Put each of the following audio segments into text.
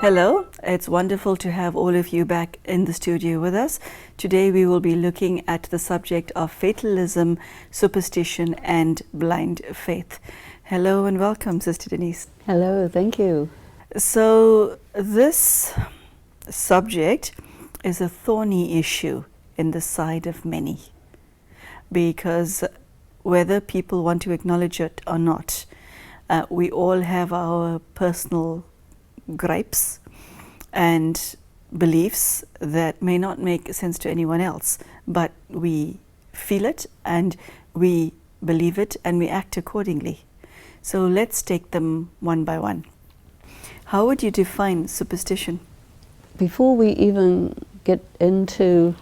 Hello, it's wonderful to have all of you back in the studio with us. Today we will be looking at the subject of fatalism, superstition and blind faith. Hello and welcome, Sister Denise. Hello, thank you. So this subject is a thorny issue in the side of many, because whether people want to acknowledge it or not, we all have our personal gripes and beliefs that may not make sense to anyone else, but we feel it and we believe it and we act accordingly. So let's take them one by one. How would you define superstition? Before we even get into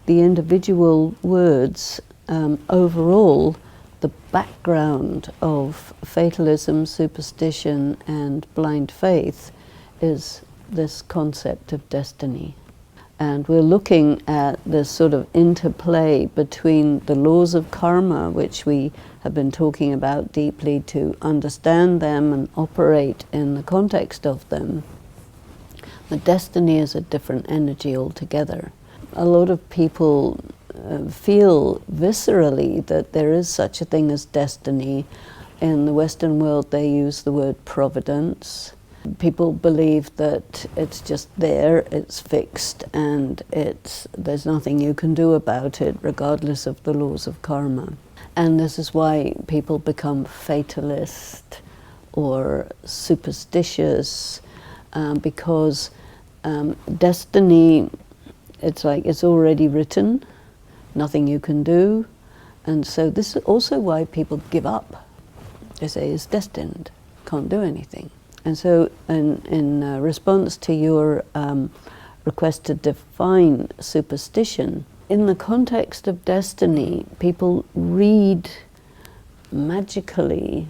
the individual words, overall, the background of fatalism, superstition and blind faith is this concept of destiny. And we're looking at this sort of interplay between the laws of karma, which we have been talking about deeply to understand them and operate in the context of them. But destiny is a different energy altogether. A lot of people feel viscerally that there is such a thing as destiny. In the Western world they use the word providence. People believe that it's just there, it's fixed, and there's nothing you can do about it, regardless of the laws of karma. And this is why people become fatalist or superstitious, because destiny, it's like it's already written, nothing you can do. And so this is also why people give up. They say it's destined, can't do anything. And so in response to your request to define superstition, in the context of destiny, people read magically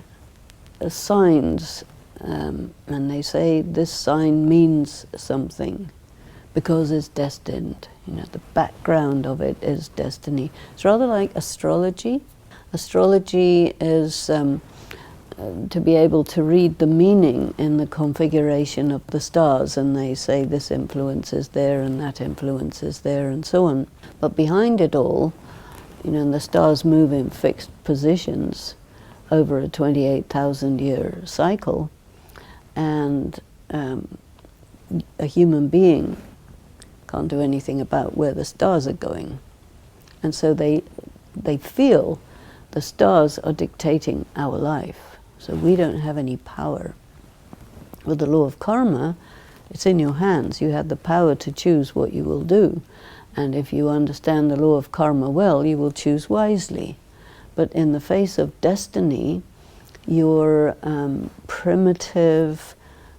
signs and they say this sign means something because it's destined. You know, the background of it is destiny. It's rather like astrology. Astrology is to be able to read the meaning in the configuration of the stars, and they say this influence is there and that influence is there and so on. But behind it all, you know, the stars move in fixed positions over a 28,000 year cycle, and a human being can't do anything about where the stars are going. And so they feel the stars are dictating our life. So we don't have any power. With the law of karma, it's in your hands. You have the power to choose what you will do. And if you understand the law of karma well, you will choose wisely. But in the face of destiny, your primitive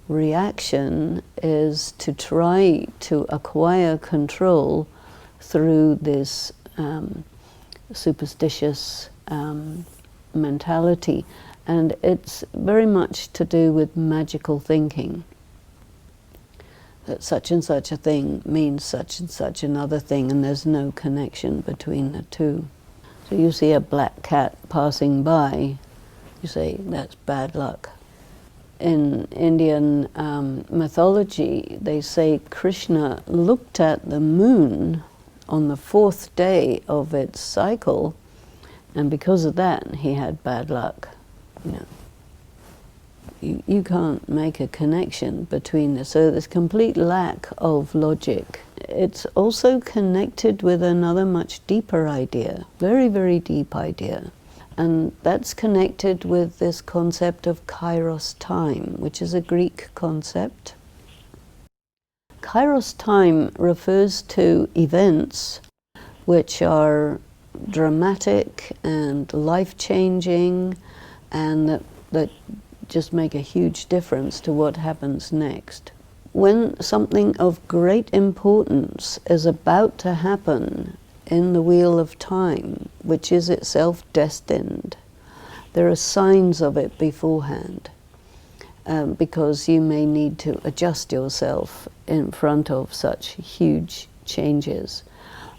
reaction is to try to acquire control through this superstitious mentality. And it's very much to do with magical thinking. That such and such a thing means such and such another thing, and there's no connection between the two. So you see a black cat passing by, you say, that's bad luck. In Indian mythology, they say Krishna looked at the moon on the 4th day of its cycle, and because of that, he had bad luck. You know, you can't make a connection between this. So there's complete lack of logic. It's also connected with another much deeper idea, very, very deep idea. And that's connected with this concept of Kairos Time, which is a Greek concept. Kairos Time refers to events which are dramatic and life-changing, and that just make a huge difference to what happens next. When something of great importance is about to happen in the wheel of time, which is itself destined, there are signs of it beforehand, because you may need to adjust yourself in front of such huge changes.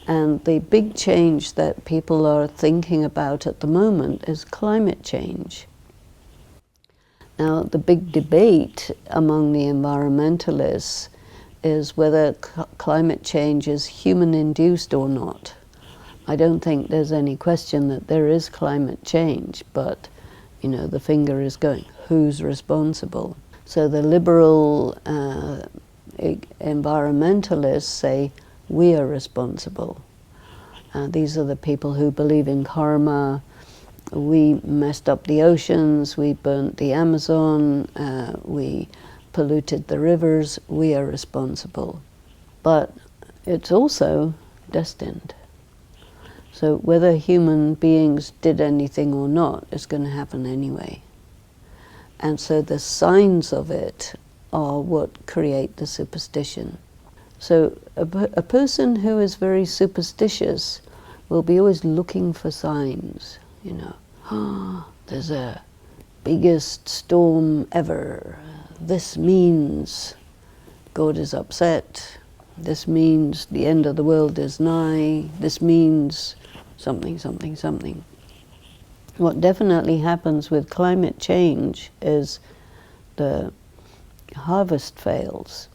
And the big change that people are thinking about at the moment is climate change. Now, the big debate among the environmentalists is whether climate change is human-induced or not. I don't think there's any question that there is climate change, but, you know, the finger is going, who's responsible? So the liberal environmentalists say, we are responsible. These are the people who believe in karma. We messed up the oceans, we burnt the Amazon, we polluted the rivers, we are responsible. But it's also destined. So whether human beings did anything or not is going to happen anyway. And so the signs of it are what create the superstition. So a person who is very superstitious will be always looking for signs, you know. Oh, there's a biggest storm ever. This means God is upset. This means the end of the world is nigh. This means something, something, something. What definitely happens with climate change is the harvest fails.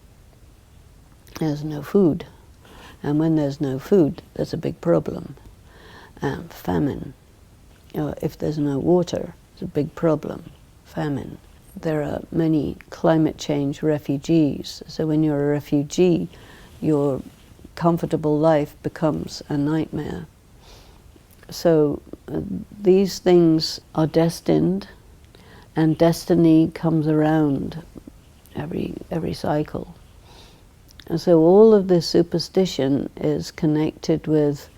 There's no food. And when there's no food, there's a big problem. Famine. If there's no water, it's a big problem. Famine. There are many climate change refugees. So when you're a refugee, your comfortable life becomes a nightmare. So these things are destined, and destiny comes around every cycle. And so all of this superstition is connected with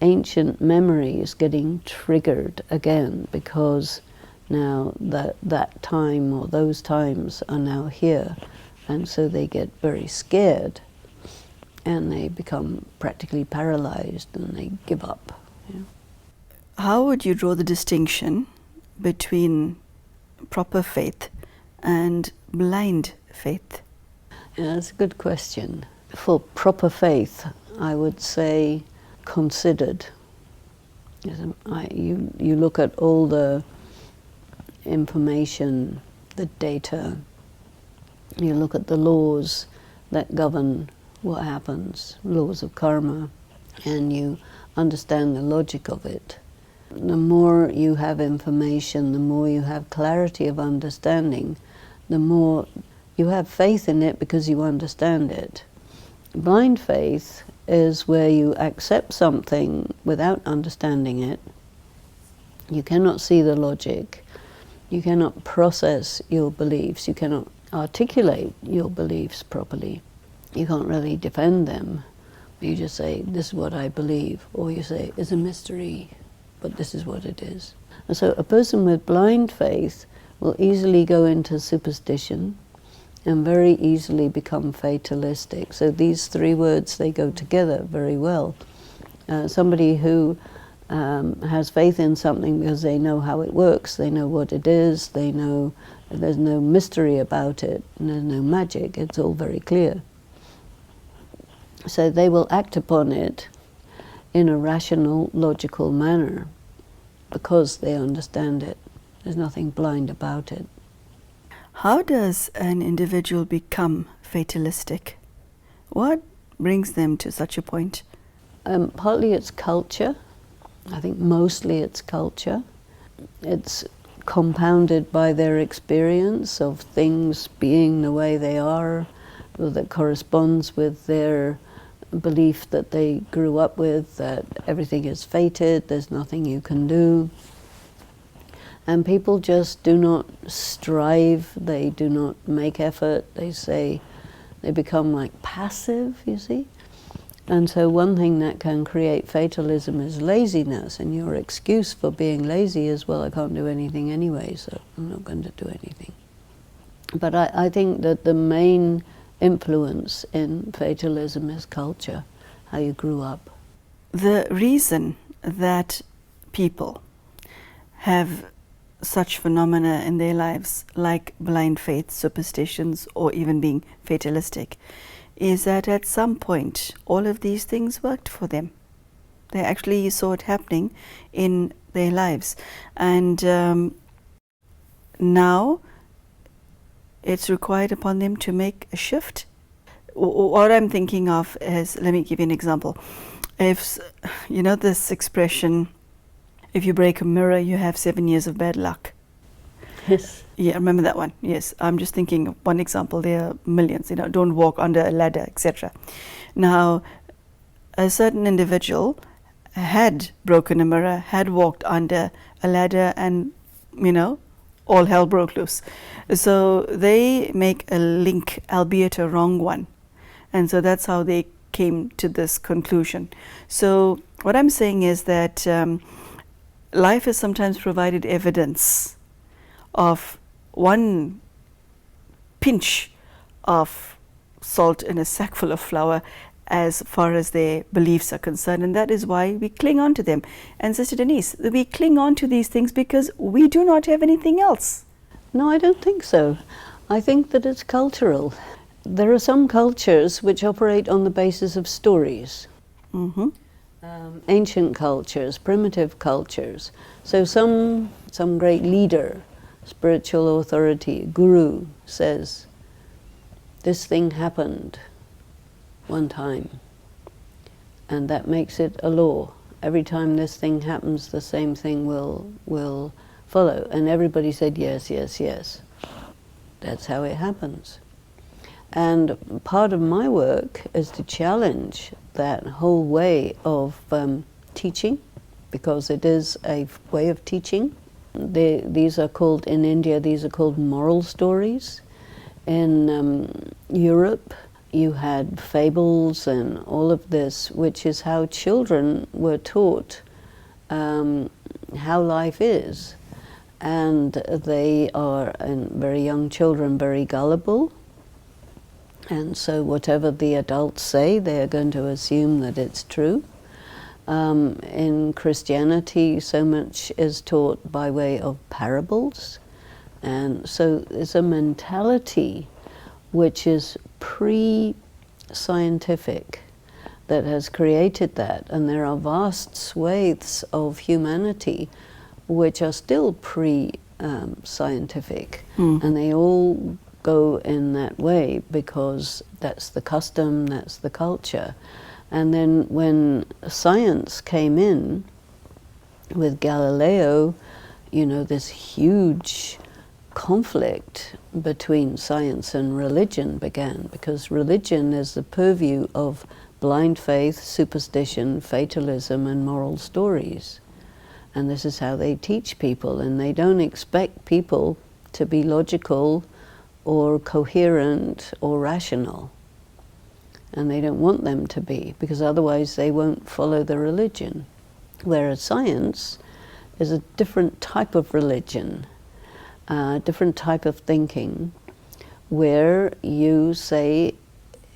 ancient memories getting triggered again, because now that time or those times are now here, and so they get very scared and they become practically paralyzed and they give up. You know? How would you draw the distinction between proper faith and blind faith? Yeah, that's a good question. For proper faith, I would say considered. You look at all the information, the data, you look at the laws that govern what happens, laws of karma, and you understand the logic of it. The more you have information, the more you have clarity of understanding, the more you have faith in it because you understand it. Blind faith is where you accept something without understanding it. You cannot see the logic. You cannot process your beliefs. You cannot articulate your beliefs properly. You can't really defend them. You just say, this is what I believe. Or you say, it's a mystery, but this is what it is. And so a person with blind faith will easily go into superstition and very easily become fatalistic. So these three words, they go together very well. Somebody who has faith in something because they know how it works, they know what it is, they know there's no mystery about it, and there's no magic, it's all very clear. So they will act upon it in a rational, logical manner because they understand it. There's nothing blind about it. How does an individual become fatalistic? What brings them to such a point? Partly it's culture. I think mostly it's culture. It's compounded by their experience of things being the way they are, or that corresponds with their belief that they grew up with, that everything is fated, there's nothing you can do. And people just do not strive, they do not make effort, they become like passive, you see. And so one thing that can create fatalism is laziness, and your excuse for being lazy is, well, I can't do anything anyway, so I'm not going to do anything. But I think that the main influence in fatalism is culture, how you grew up. The reason that people have such phenomena in their lives, like blind faith, superstitions, or even being fatalistic, is that at some point all of these things worked for them. They actually saw it happening in their lives. And now it's required upon them to make a shift. What I'm thinking of is, let me give you an example. If, you know this expression, if you break a mirror, you have 7 years of bad luck. Yes. Yeah, remember that one? Yes. I'm just thinking of one example. There are millions, don't walk under a ladder, etc. Now, a certain individual had broken a mirror, had walked under a ladder, and, all hell broke loose. So they make a link, albeit a wrong one. And so that's how they came to this conclusion. So what I'm saying is that life has sometimes provided evidence of one pinch of salt in a sack full of flour as far as their beliefs are concerned, and that is why we cling on to them. And Sister Denise, we cling on to these things because we do not have anything else. No, I don't think so. I think that it's cultural. There are some cultures which operate on the basis of stories. Mm-hmm. Ancient cultures, primitive cultures. So some great leader, spiritual authority, guru says, this thing happened one time, and that makes it a law. Every time this thing happens, the same thing will follow. And everybody said yes, yes, yes. That's how it happens. And part of my work is to challenge that whole way of teaching, because it is a way of teaching. These are called, in India, these are called moral stories. In Europe, you had fables and all of this, which is how children were taught how life is. And they are, very young children, very gullible. And so whatever the adults say, they are going to assume that it's true. In Christianity, so much is taught by way of parables. And so it's a mentality which is pre-scientific that has created that. And there are vast swathes of humanity which are still pre-scientific. And they all go in that way because that's the custom, that's the culture. And then when science came in with Galileo, this huge conflict between science and religion began, because religion is the purview of blind faith, superstition, fatalism, and moral stories. And this is how they teach people, and they don't expect people to be logical or coherent or rational. And they don't want them to be, because otherwise they won't follow the religion. Whereas science is a different type of religion, a different type of thinking, where you say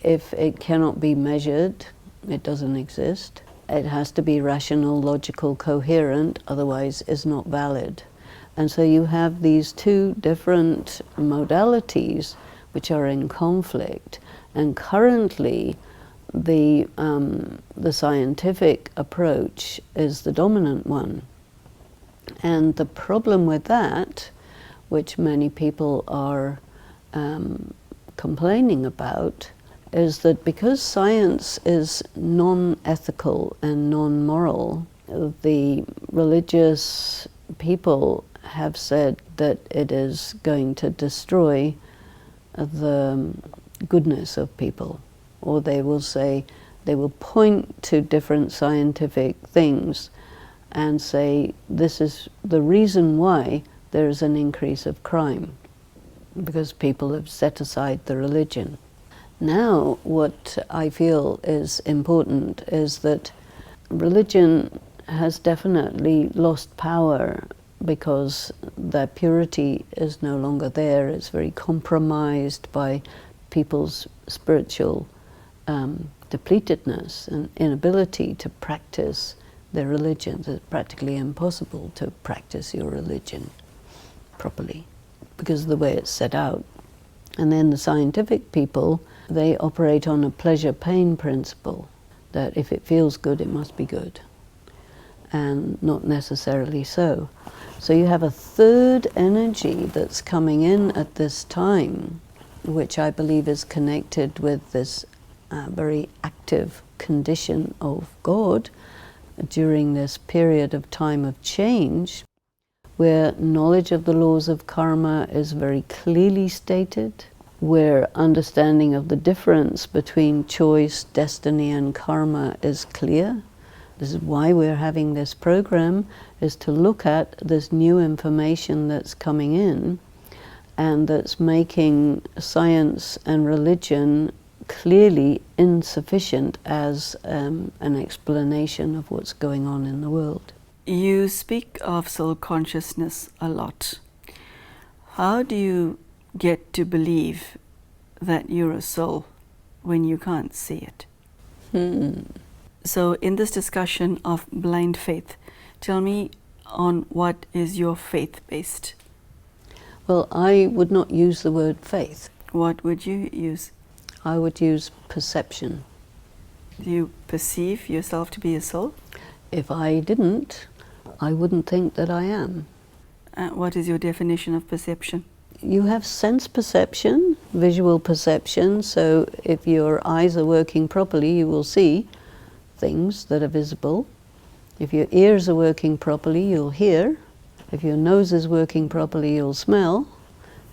if it cannot be measured, it doesn't exist. It has to be rational, logical, coherent, otherwise it's not valid. And so you have these two different modalities which are in conflict. And currently, the scientific approach is the dominant one. And the problem with that, which many people are complaining about, is that because science is non-ethical and non-moral, the religious people have said that it is going to destroy the goodness of people. Or they will say, they will point to different scientific things and say, this is the reason why there is an increase of crime, because people have set aside the religion. Now, what I feel is important is that religion has definitely lost power because the purity is no longer there. It's very compromised by people's spiritual depletedness and inability to practice their religion. It's practically impossible to practice your religion properly because of the way it's set out. And then the scientific people they operate on a pleasure-pain principle, that if it feels good, it must be good, and not necessarily so. So you have a third energy that's coming in at this time, which I believe is connected with this very active condition of God during this period of time of change, where knowledge of the laws of karma is very clearly stated, where understanding of the difference between choice, destiny, and karma is clear. This is why we're having this program, is to look at this new information that's coming in and that's making science and religion clearly insufficient as an explanation of what's going on in the world. You speak of soul consciousness a lot. How do you get to believe that you're a soul when you can't see it? So in this discussion of blind faith, tell me on what is your faith based? Well, I would not use the word faith. What would you use? I would use perception. Do you perceive yourself to be a soul? If I didn't, I wouldn't think that I am. What is your definition of perception? You have sense perception, visual perception, so if your eyes are working properly, you will see things that are visible. If your ears are working properly, you'll hear. If your nose is working properly, you'll smell.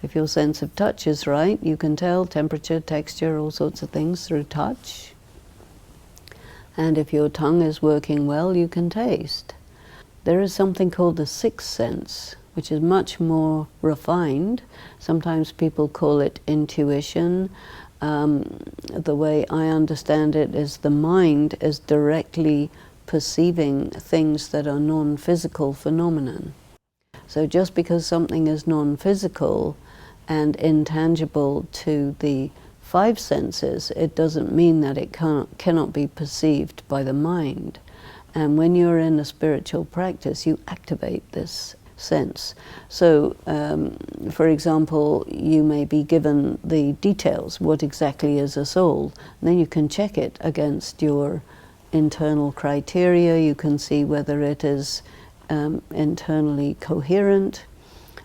If your sense of touch is right, you can tell temperature, texture, all sorts of things through touch. And if your tongue is working well, you can taste. There is something called the sixth sense, which is much more refined. Sometimes people call it intuition. The way I understand it is the mind is directly perceiving things that are non-physical phenomenon. So just because something is non-physical and intangible to the five senses, it doesn't mean that it cannot be perceived by the mind. And when you're in a spiritual practice, you activate this sense. So, for example, you may be given the details, what exactly is a soul, and then you can check it against your internal criteria. You can see whether it is internally coherent,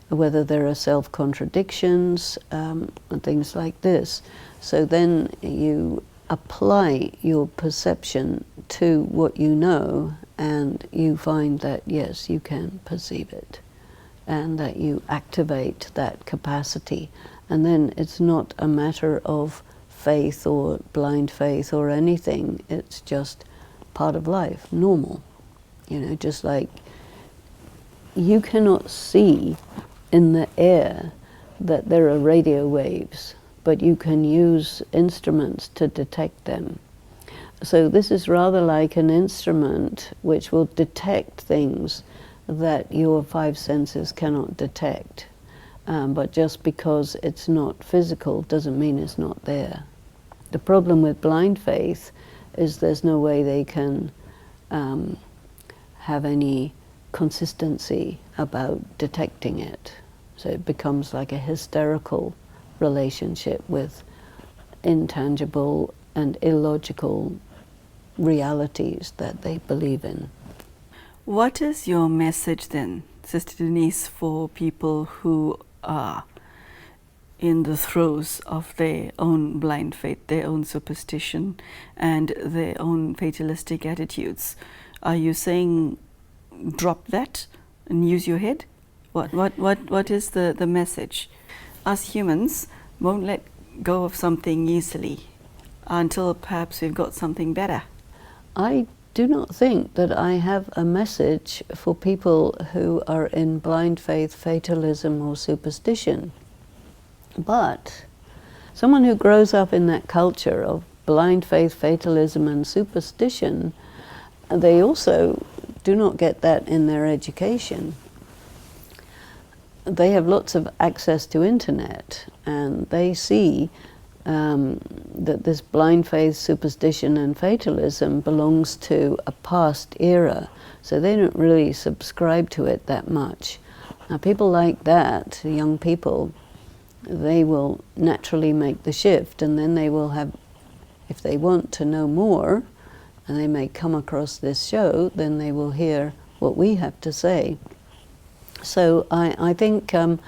whether there are self-contradictions, and things like this. So then you apply your perception to what you know, and you find that yes, you can perceive it, and that you activate that capacity. And then it's not a matter of faith or blind faith or anything, it's just part of life, normal. You know, just like you cannot see in the air that there are radio waves, but you can use instruments to detect them. So this is rather like an instrument which will detect things that your five senses cannot detect. But just because it's not physical doesn't mean it's not there. The problem with blind faith is there's no way they can have any consistency about detecting it. So it becomes like a hysterical relationship with intangible and illogical realities that they believe in. What is your message then, Sister Denise, for people who are in the throes of their own blind faith, their own superstition, and their own fatalistic attitudes? Are you saying drop that and use your head? What is the message? Us humans won't let go of something easily until perhaps we've got something better. I do not think that I have a message for people who are in blind faith, fatalism, or superstition. But someone who grows up in that culture of blind faith, fatalism, and superstition, they also do not get that in their education. They have lots of access to internet, and they see that this blind faith, superstition, and fatalism belongs to a past era, so they don't really subscribe to it that much. Now, people like that, young people, they will naturally make the shift, and then they will have, if they want to know more, and they may come across this show, then they will hear what we have to say. So I think I'm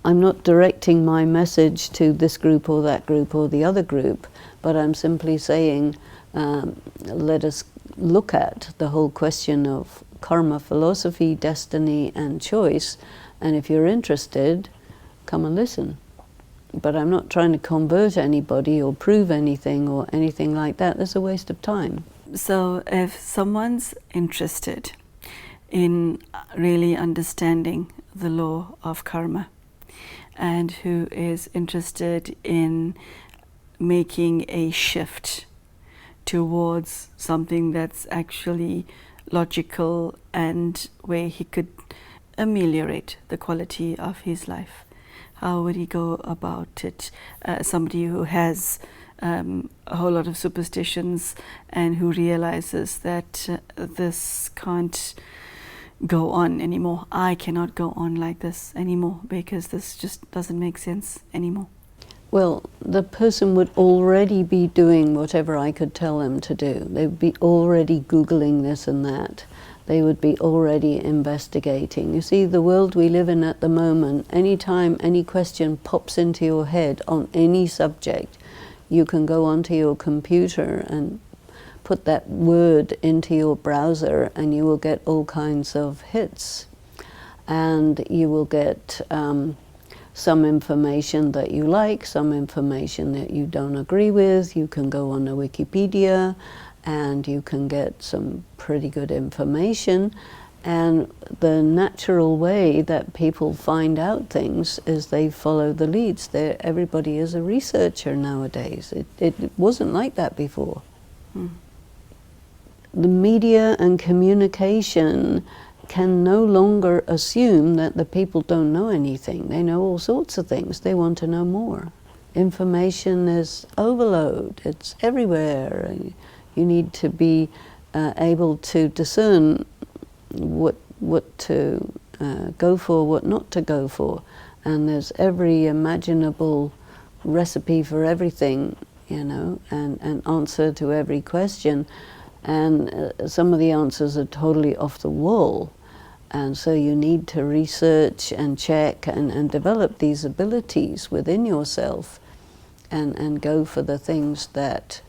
not directing my message to this group or that group or the other group, but I'm simply saying, let us look at the whole question of karma, philosophy, destiny, and choice, and if you're interested, come and listen. But I'm not trying to convert anybody or prove anything or anything like that. That's a waste of time. So if someone's interested in really understanding the law of karma, and who is interested in making a shift towards something that's actually logical and where he could ameliorate the quality of his life, how would he go about it? Somebody who has a whole lot of superstitions and who realizes that this can't go on anymore. I cannot go on like this anymore because this just doesn't make sense anymore. Well, the person would already be doing whatever I could tell them to do. They would be already Googling this and that. They would be already investigating. You see, the world we live in at the moment, anytime any question pops into your head on any subject, you can go onto your computer and put that word into your browser and you will get all kinds of hits. And you will get some information that you like, some information that you don't agree with. You can go on to Wikipedia and you can get some pretty good information. And the natural way that people find out things is they follow the leads. Everybody is a researcher nowadays. It wasn't like that before. The media and communication can no longer assume that the people don't know anything. They know all sorts of things. They want to know more. Information is overload. It's everywhere. You need to be able to discern what to go for, what not to go for. And there's every imaginable recipe for everything, you know, and answer to every question. And some of the answers are totally off the wall. And so you need to research and check and develop these abilities within yourself and go for the things that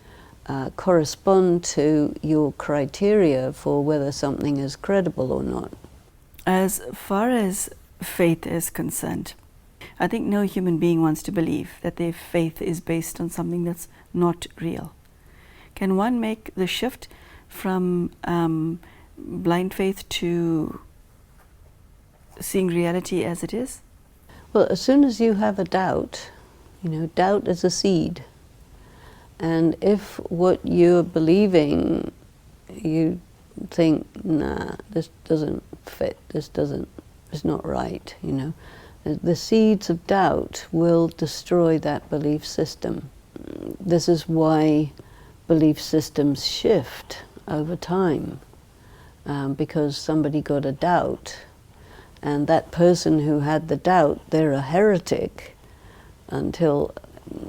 correspond to your criteria for whether something is credible or not. As far as faith is concerned, I think no human being wants to believe that their faith is based on something that's not real. Can one make the shift from blind faith to seeing reality as it is? Well, as soon as you have a doubt, you know, doubt is a seed. And if what you're believing, you think, nah, this doesn't fit, it's not right, you know, the seeds of doubt will destroy that belief system. This is why belief systems shift over time, because somebody got a doubt, and that person who had the doubt, they're a heretic until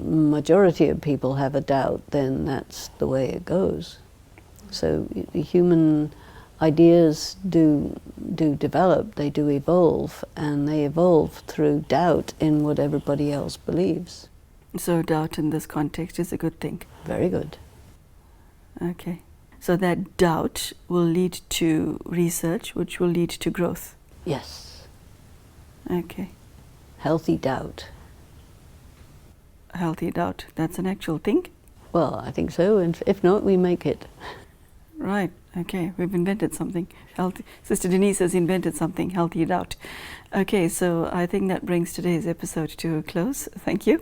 majority of people have a doubt. Then that's the way it goes. So human ideas do develop, they do evolve, and they evolve through doubt in what everybody else believes. So doubt in this context is a good thing. Very good. Okay. So that doubt will lead to research, which will lead to growth. Yes. Okay. Healthy doubt. Healthy doubt. That's an actual thing? Well, I think so, and if not, we make it. Right. Okay. We've invented something. Sister Denise has invented something, healthy doubt. Okay, so I think that brings today's episode to a close. Thank you.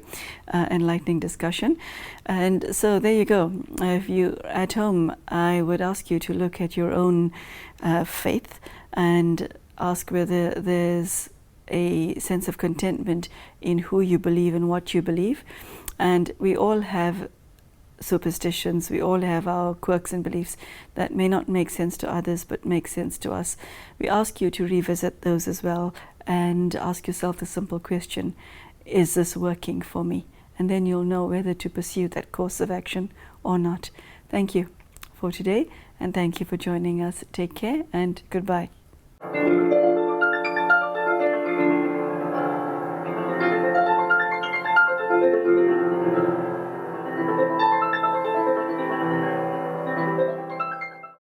Enlightening discussion. And so there you go. If you at home, I would ask you to look at your own faith and ask whether there's a sense of contentment in who you believe and what you believe. And we all have superstitions, we all have our quirks and beliefs that may not make sense to others but make sense to us. We ask you to revisit those as well and ask yourself the simple question: is this working for me? And then you'll know whether to pursue that course of action or not. Thank you for today, and thank you for joining us. Take care and goodbye.